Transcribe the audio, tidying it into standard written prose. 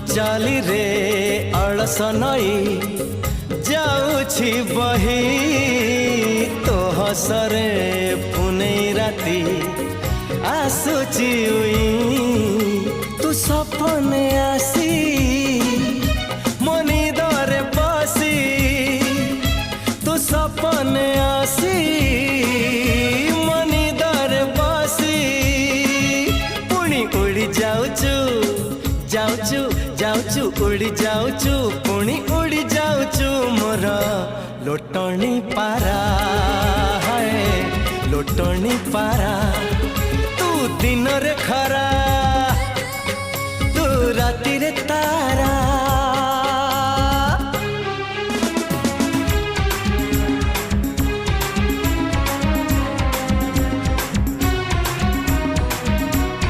चाली रे अलस नई जाऊछि बही तो हसरे पुनै राती आसुची तू सपने आसी मनी दरे पसी तू सपने आसी मनी दरे पसी पुणी उड़ी जाऊचु जाऊचु जाऊचु उड़ी जाऊचु पुणी उड़ी जाऊचु मोर लोटणी पारा है लोटणी पारा तू दिन रे खा